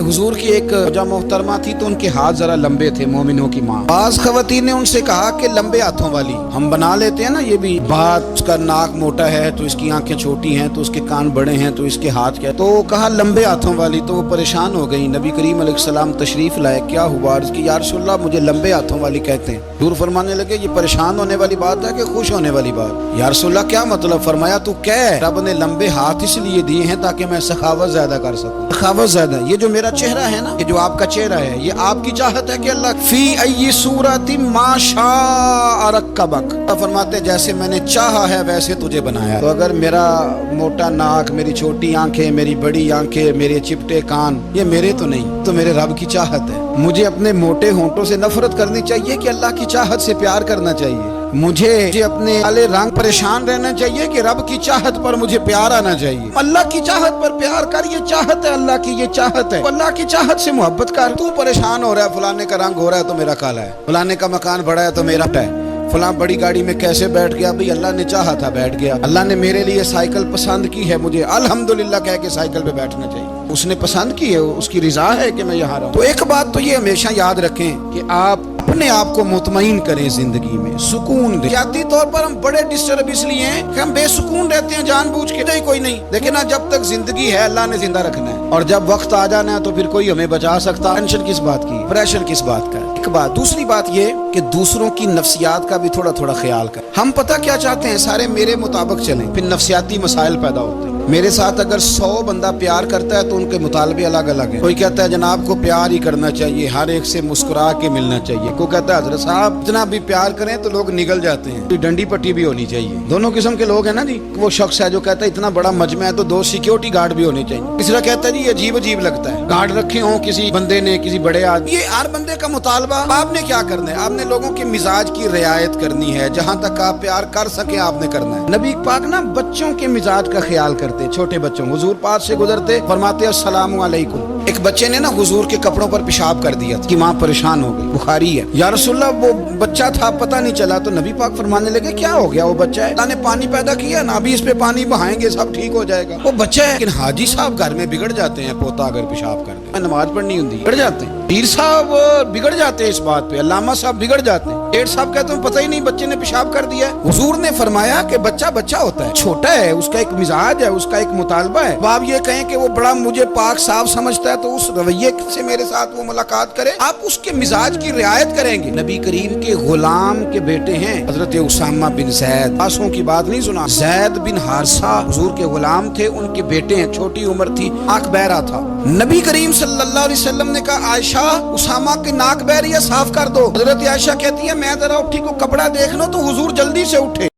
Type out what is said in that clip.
हुजूर की एक जब मोहतरमा थी तो उनके हाथ जरा लंबे थे, मोमिनों की माँ। बाज खवातीन ने उनसे कहा कि लंबे हाथों वाली, हम बना लेते हैं ना ये भी, बात उसका नाक मोटा है तो इसकी आंखें छोटी हैं तो उसके कान बड़े हैं तो इसके हाथ क्या, तो कहा लंबे हाथों वाली। तो वो परेशान हो गई। नबी करीम अलैहिस्सलाम तशरीफ लाए, क्या हुआ? इसकी या रसूलल्लाह मुझे लंबे हाथों वाली कहते हैं। दूर फरमाने लगे ये परेशान होने वाली बात है कि खुश होने वाली बात? या रसूलल्लाह क्या मतलब? फरमाया तू कह रब ने लंबे हाथ इसलिए दिए हैं ताकि मैं सखावत ज्यादा कर सकूं। सखावत ज्यादा, ये जो मेरा चेहरा है ना, ये जो आपका चेहरा है, ये आपकी चाहत है कि अल्लाह फी अय्यि सूरति मा शाअ रक्कबक, फरमाते जैसे मैंने चाहा है वैसे तुझे बनाया। तो अगर मेरा मोटा नाक, मेरी छोटी आंखें, मेरी बड़ी आंखें, मेरे चिपटे कान, ये मेरे तो नहीं, तो मेरे रब की चाहत है। मुझे अपने मोटे होंठों से नफरत करनी चाहिए कि अल्लाह की चाहत से प्यार करना चाहिए? मुझे अपने काले रंग परेशान रहना चाहिए कि रब की चाहत पर मुझे प्यार आना चाहिए? अल्लाह की चाहत पर प्यार कर, ये चाहत है अल्लाह की, ये चाहत है। अल्लाह की चाहत से मोहब्बत कर। तू परेशान हो रहा है, फलाने का रंग हो रहा है तो मेरा काला है, फलाने का मकान बड़ा है तो मेरा है, फलां बड़ी गाड़ी में कैसे बैठ गया? भाई अल्लाह ने चाहा था बैठ गया। अल्लाह ने मेरे लिए साइकिल पसंद की है, मुझे अल्हम्दुलिल्लाह कह के साइकिल पे बैठना चाहिए। उसने पसंद की है, उसकी रिजा है कि मैं यहाँ रहूं। तो एक बात तो ये हमेशा याद रखें कि आप अपने आप को मुतमईन करें, जिंदगी में सुकून दें। जाती तौर पर हम बड़े डिस्टर्ब इसलिए हैं कि हम बेसुकून रहते हैं जानबूझ के, नहीं कोई नहीं। लेकिन ना, जब तक जिंदगी है अल्लाह ने जिंदा रखना है, और जब वक्त आ जाना है तो फिर कोई हमें बचा सकता। टेंशन किस बात की, प्रेशर किस बात का? एक बात। दूसरी बात ये कि दूसरों की नफ्सियात का भी थोड़ा थोड़ा ख्याल कर। हम पता क्या चाहते हैं, सारे मेरे मुताबिक चलें, फिर नफ्सियाती मसाइल पैदा होते हैं। मेरे साथ अगर 100 बंदा प्यार करता है तो उनके मुतालबे अलग अलग हैं। कोई कहता है जनाब को प्यार ही करना चाहिए, हर एक से मुस्कुरा के मिलना चाहिए। कोई कहता है हजरत साहब जितना भी प्यार करें तो लोग निगल जाते हैं, डंडी पट्टी भी होनी चाहिए। दोनों किस्म के लोग हैं ना जी। वो शख्स है जो कहता है इतना बड़ा मजमा है तो 2 सिक्योरिटी गार्ड भी होने चाहिए। तीसरा कहता है जी अजीब अजीब लगता है, गार्ड रखे हों किसी बंदे ने, किसी बड़े आदमी। ये हर बंदे का मुतालबा। आपने क्या करना है? आपने लोगों के मिजाज की रियायत करनी है। जहाँ तक आप प्यार कर सके आपने करना है। नबी पाक ना बच्चों के मिजाज का ख्याल करते, छोटे बच्चों। हुजूर पास से गुजरते, फरमाते अस्सलामु अलैकुम। एक बच्चे ने ना हुजूर के कपड़ों पर पेशाब कर दिया, कि माँ परेशान हो गई, बुखारी है। या रसूलल्लाह वो बच्चा था, पता नहीं चला। तो नबी पाक फरमाने लगे क्या हो गया? वो बच्चा है, अल्लाह ने पानी पैदा किया ना, अभी इस पे पानी बहाएंगे सब ठीक हो जाएगा। वो बच्चा है। लेकिन हाजी साहब घर में बिगड़ जाते हैं, पोता अगर पेशाब कर दे, नमाज पढ़नी होती बिगड़ जाते हैं। पीर साहब बिगड़ जाते हैं इस बात पे, अल्लामा साहब बिगड़ जाते हैं। सेठ साहब कहते हैं पता ही नहीं बच्चे ने पेशाब कर दिया। हुजूर ने फरमाया कि बच्चा बच्चा होता है, छोटा है, उसका एक मिजाज है, उसका एक मुतालबा है। अब आप ये कहें कि वो बड़ा मुझे पाक साफ समझता है तो उस रवैये से मेरे साथ वो मुलाकात करे, आप उसके मिजाज की रियायत करेंगे। नबी करीम के गुलाम के बेटे हैं हजरत उसामा बिन जैद। आंसुओं की बात नहीं सुना, जैद बिन हारिसा हुजूर के गुलाम थे, उनके बेटे हैं। छोटी उम्र थी, आंख बह रहा था। नबी करीम सल्लल्लाहु अलैहि वसल्लम ने कहा आयशा उसामा की नाक बह रही है, साफ कर दो। हजरत आयशा कहती है मैं जरा उठी को कपड़ा देख लो, तो हुजूर जल्दी से उठे।